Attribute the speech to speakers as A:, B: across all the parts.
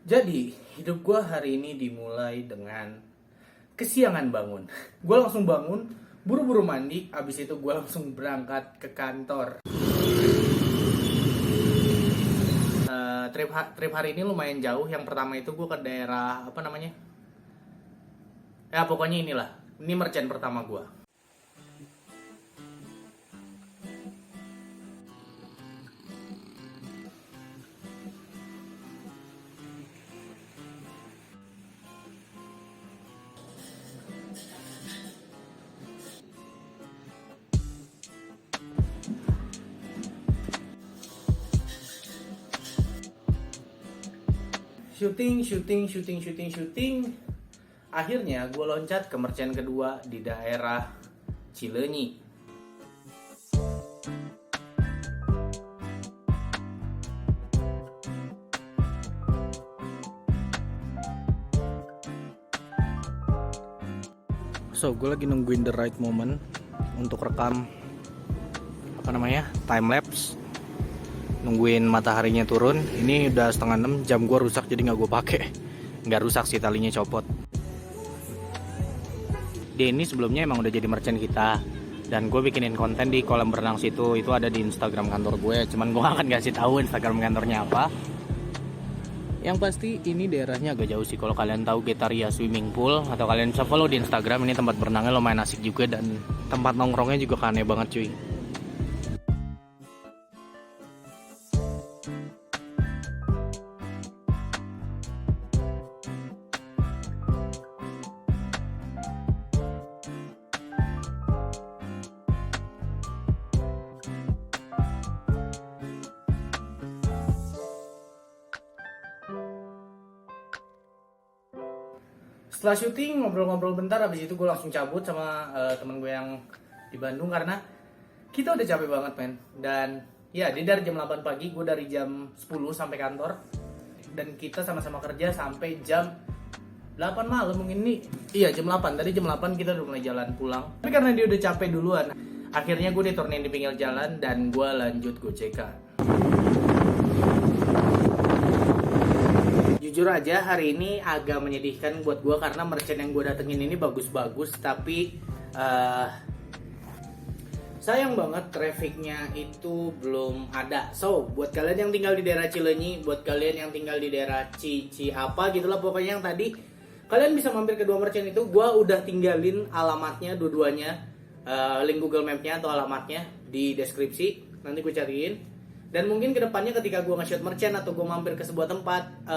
A: Jadi, hidup gue hari ini dimulai dengan kesiangan bangun. Gue langsung bangun, buru-buru mandi, abis itu gue langsung berangkat ke kantor. Trip hari ini lumayan jauh. Yang pertama itu gue ke daerah, apa namanya? Ya pokoknya inilah, ini merchant pertama gue. Syuting. Akhirnya gue loncat ke merchant kedua di daerah Cileunyi. So, gue lagi nungguin the right moment untuk rekam time lapse. Nungguin mataharinya turun. Ini udah 5:30, jam gue rusak jadi nggak gue pakai. Nggak rusak sih, talinya copot. Dia ini sebelumnya emang udah jadi merchant kita, dan gue bikinin konten di kolam berenang situ. Itu ada di Instagram kantor gue, cuman gue akan kasih tahu Instagram kantornya apa. Yang pasti ini daerahnya agak jauh sih. Kalau kalian tahu Getaria Swimming Pool, atau kalian bisa follow di Instagram, ini tempat berenangnya lumayan asik juga, dan tempat nongkrongnya juga aneh banget cuy. Setelah syuting ngobrol-ngobrol bentar, habis itu gue langsung cabut sama temen gue yang di Bandung karena kita udah capek banget men. Dan ya dia dari jam 8 pagi, gue dari jam 10 sampai kantor, dan kita sama-sama kerja sampai jam 8 malam mungkin nih. Iya jam 8, tadi jam 8 kita udah mulai jalan pulang. Tapi karena dia udah capek duluan, akhirnya gue diturunin di pinggir jalan dan gue lanjut gocekan. Jujur aja hari ini agak menyedihkan buat gue karena merchant yang gue datengin ini bagus-bagus, tapi sayang banget trafficnya itu belum ada. So buat kalian yang tinggal di daerah Cileunyi, buat kalian yang tinggal di daerah Cici apa gitulah pokoknya yang tadi, kalian bisa mampir ke dua merchant itu. Gue udah tinggalin alamatnya dua-duanya, link Google Map-nya atau alamatnya di deskripsi, nanti gue cariin. Dan mungkin kedepannya ketika gue nge-shoot merchant atau gue mampir ke sebuah tempat,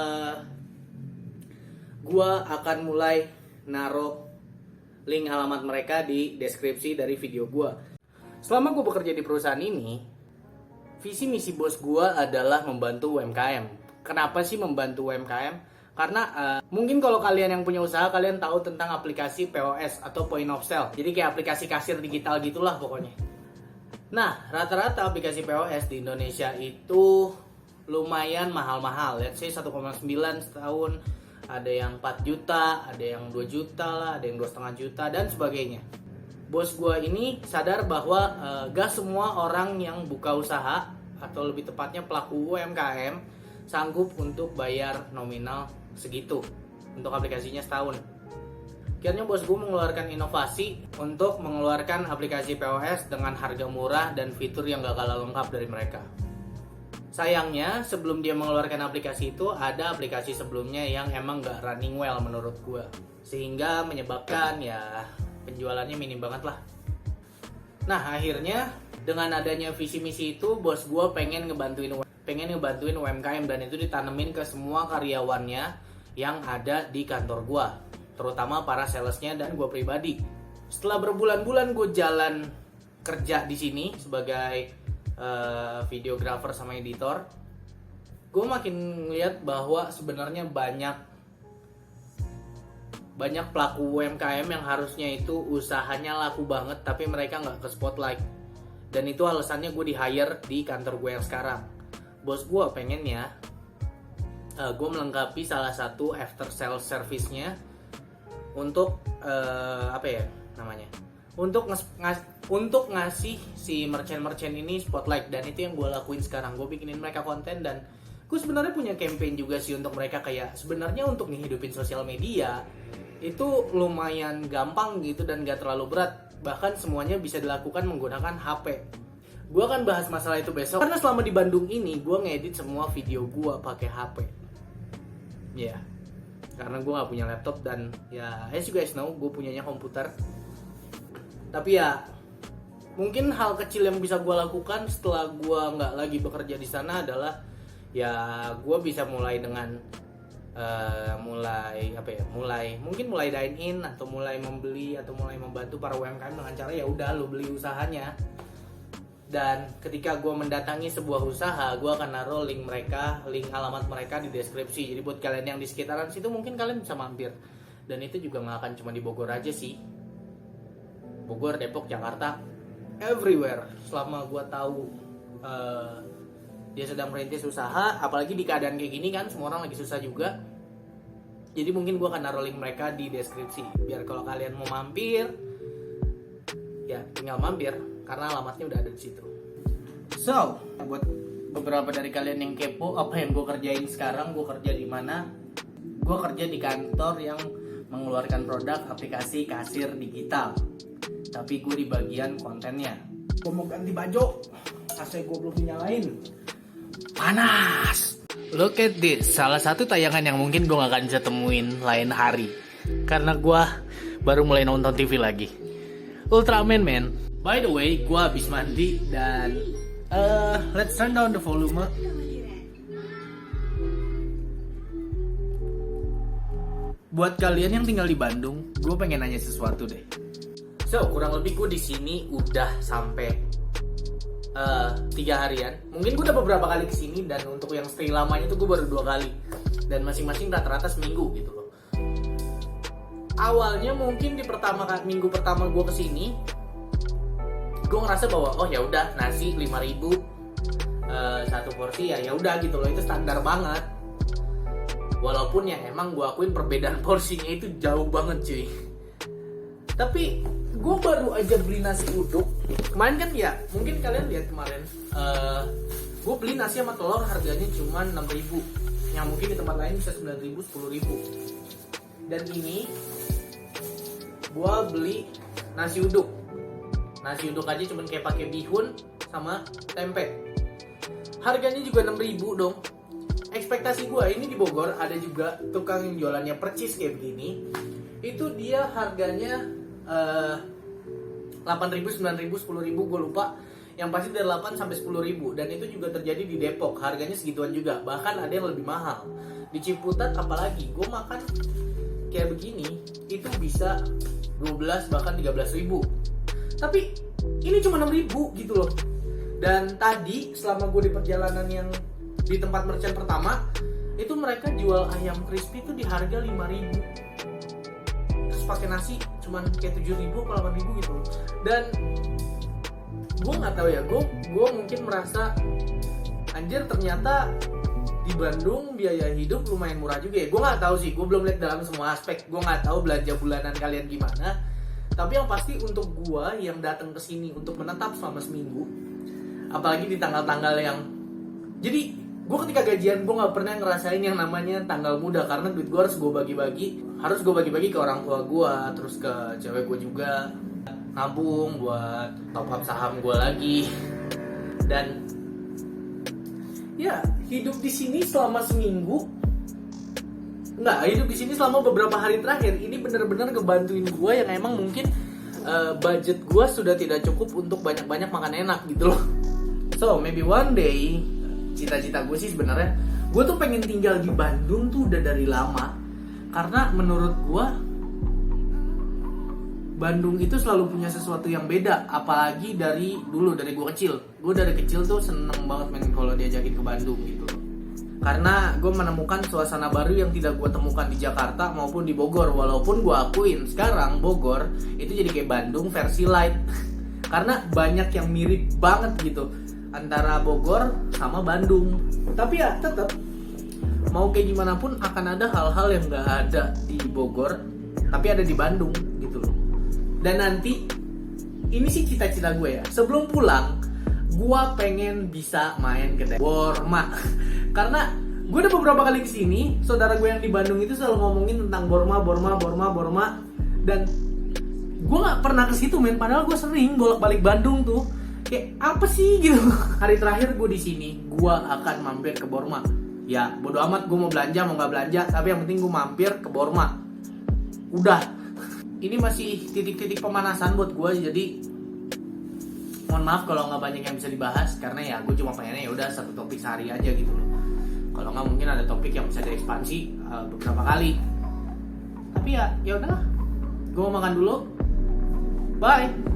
A: gue akan mulai naruh link alamat mereka di deskripsi dari video gue. Selama gue bekerja di perusahaan ini, visi misi bos gue adalah membantu UMKM. Kenapa sih membantu UMKM? Karena mungkin kalau kalian yang punya usaha, kalian tahu tentang aplikasi POS atau Point of Sale. Jadi kayak aplikasi kasir digital gitulah pokoknya. Nah, rata-rata aplikasi POS di Indonesia itu lumayan mahal-mahal. Let's say 1,9 setahun, ada yang 4 juta, ada yang 2 juta lah, ada yang 2,5 juta, dan sebagainya. Bos gue ini sadar bahwa gak semua orang yang buka usaha, atau lebih tepatnya pelaku UMKM, sanggup untuk bayar nominal segitu untuk aplikasinya setahun. Akhirnya bos gue mengeluarkan inovasi untuk mengeluarkan aplikasi POS dengan harga murah dan fitur yang gak kalah lengkap dari mereka. Sayangnya sebelum dia mengeluarkan aplikasi itu, ada aplikasi sebelumnya yang emang gak running well menurut gue, sehingga menyebabkan ya penjualannya minim banget lah. Nah akhirnya dengan adanya visi misi itu, bos gue pengen ngebantuin UMKM, dan itu ditanemin ke semua karyawannya yang ada di kantor gue, terutama para salesnya dan gue pribadi. Setelah berbulan-bulan gue jalan kerja di sini sebagai videographer sama editor, gue makin ngeliat bahwa sebenarnya banyak pelaku UMKM yang harusnya itu usahanya laku banget tapi mereka nggak ke spotlight. Dan itu alasannya gue di hire di kantor gue yang sekarang. Bos gue pengennya gue melengkapi salah satu after sales service-nya untuk untuk ngasih si merchant ini spotlight. Dan itu yang gue lakuin sekarang. Gue bikinin mereka konten dan gue sebenarnya punya campaign juga sih untuk mereka, kayak sebenarnya untuk ngehidupin sosial media itu lumayan gampang gitu dan gak terlalu berat. Bahkan semuanya bisa dilakukan menggunakan HP. Gue akan bahas masalah itu besok, karena selama di Bandung ini gue ngedit semua video gue pakai HP. Ya, karena gue gak punya laptop dan ya as you guys know gue punyanya komputer. Tapi ya mungkin hal kecil yang bisa gue lakukan setelah gue nggak lagi bekerja di sana adalah ya gue bisa mulai dengan mungkin mulai dine in atau mulai membeli atau mulai membantu para UMKM dengan cara ya udah lo beli usahanya. Dan ketika gue mendatangi sebuah usaha, gue akan naruh link alamat mereka di deskripsi. Jadi buat kalian yang di sekitaran situ mungkin kalian bisa mampir. Dan itu juga nggak akan cuma di Bogor aja sih. Bogor, Depok, Jakarta, everywhere. Selama gue tahu dia sedang merintis usaha, apalagi di keadaan kayak gini kan, semua orang lagi susah juga. Jadi mungkin gue akan naruh link mereka di deskripsi, biar kalau kalian mau mampir, ya tinggal mampir, karena alamatnya udah ada di situ. So, buat beberapa dari kalian yang kepo apa yang gue kerjain sekarang, gue kerja di mana? Gue kerja di kantor yang mengeluarkan produk aplikasi kasir digital. Tapi gue di bagian kontennya. Gue mau ganti baju, AC gue belum dinyalain. Panas. Look at this, salah satu tayangan yang mungkin gue gak akan bisa temuin lain hari, karena gue baru mulai nonton TV lagi. Ultraman man. By the way, gue habis mandi dan let's turn down the volume. Buat kalian yang tinggal di Bandung, gue pengen nanya sesuatu deh. So, kurang lebih gue di sini udah sampai 3 harian. Mungkin gue udah beberapa kali kesini, dan untuk yang stay lamanya tuh gue baru 2 kali. Dan masing-masing rata-rata seminggu gitu loh. Awalnya mungkin di minggu pertama gue kesini, gue ngerasa bahwa oh ya udah nasi 5.000 satu porsi, ya udah gitu loh, itu standar banget. Walaupun ya emang gue akuin perbedaan porsinya itu jauh banget cuy. Tapi gue baru aja beli nasi uduk kemarin kan, ya mungkin kalian lihat kemarin gue beli nasi sama telur harganya cuma 6.000, yang mungkin di tempat lain bisa 9.000, 10.000. Dan ini gue beli nasi uduk aja cuma kayak pakai bihun sama tempe, harganya juga 6.000 dong. Ekspektasi gue ini di Bogor ada juga tukang yang jualannya percis kayak begini, itu dia harganya 8.000, 9.000, 10.000 gue lupa. Yang pasti dari 8 sampai 10.000. Dan itu juga terjadi di Depok, harganya segituan juga. Bahkan ada yang lebih mahal. Di Ciputat apalagi, gue makan kayak begini itu bisa 12 bahkan 13.000. Tapi ini cuma 6.000 gitu loh. Dan tadi selama gue di perjalanan yang di tempat merchant pertama, itu mereka jual ayam crispy itu di harga 5.000. Pakai nasi cuman kayak 7.000 atau 8.000 gitu. Dan gue nggak tahu ya, gue mungkin merasa anjir ternyata di Bandung biaya hidup lumayan murah juga ya. Gue nggak tahu sih, gue belum lihat dalam semua aspek, gue nggak tahu belanja bulanan kalian gimana. Tapi yang pasti untuk gue yang datang ke sini untuk menetap selama seminggu, apalagi di tanggal-tanggal yang, jadi gue ketika gajian gue nggak pernah ngerasain yang namanya tanggal muda, karena duit gue harus gue bagi-bagi ke orang tua gue, terus ke cewek gue juga, nabung buat top up saham gue lagi. Dan ya hidup di sini selama seminggu, hidup di sini selama beberapa hari terakhir ini bener-bener ngebantuin gue yang emang mungkin budget gue sudah tidak cukup untuk banyak-banyak makan enak gitu loh. So maybe one day, cita-cita gue sih sebenarnya gue tuh pengen tinggal di Bandung tuh udah dari lama, karena menurut gue Bandung itu selalu punya sesuatu yang beda, apalagi dari gue kecil. Gue dari kecil tuh seneng banget main kalau diajakin ke Bandung gitu loh. Karena gue menemukan suasana baru yang tidak gue temukan di Jakarta maupun di Bogor. Walaupun gue akuin sekarang Bogor itu jadi kayak Bandung versi light. Karena banyak yang mirip banget gitu antara Bogor sama Bandung. Tapi ya tetap mau kayak gimana pun akan ada hal-hal yang gak ada di Bogor tapi ada di Bandung gitu loh. Dan nanti ini sih cita-cita gue ya, sebelum pulang gue pengen bisa main ke Worma. Karena gue udah beberapa kali kesini, saudara gue yang di Bandung itu selalu ngomongin tentang Borma. Dan gue nggak pernah ke situ men, padahal gue sering bolak-balik Bandung tuh. Kayak apa sih gitu. Hari terakhir gue di sini, gue akan mampir ke Borma. Ya bodo amat gue mau belanja mau nggak belanja, tapi yang penting gue mampir ke Borma. Udah. Ini masih titik-titik pemanasan buat gue, jadi mohon maaf kalau nggak banyak yang bisa dibahas, karena ya gue cuma pengennya ya udah satu topik sehari aja gitu loh. Kalau nggak mungkin ada topik yang bisa diekspansi beberapa kali. Tapi ya udahlah, gue mau makan dulu. Bye.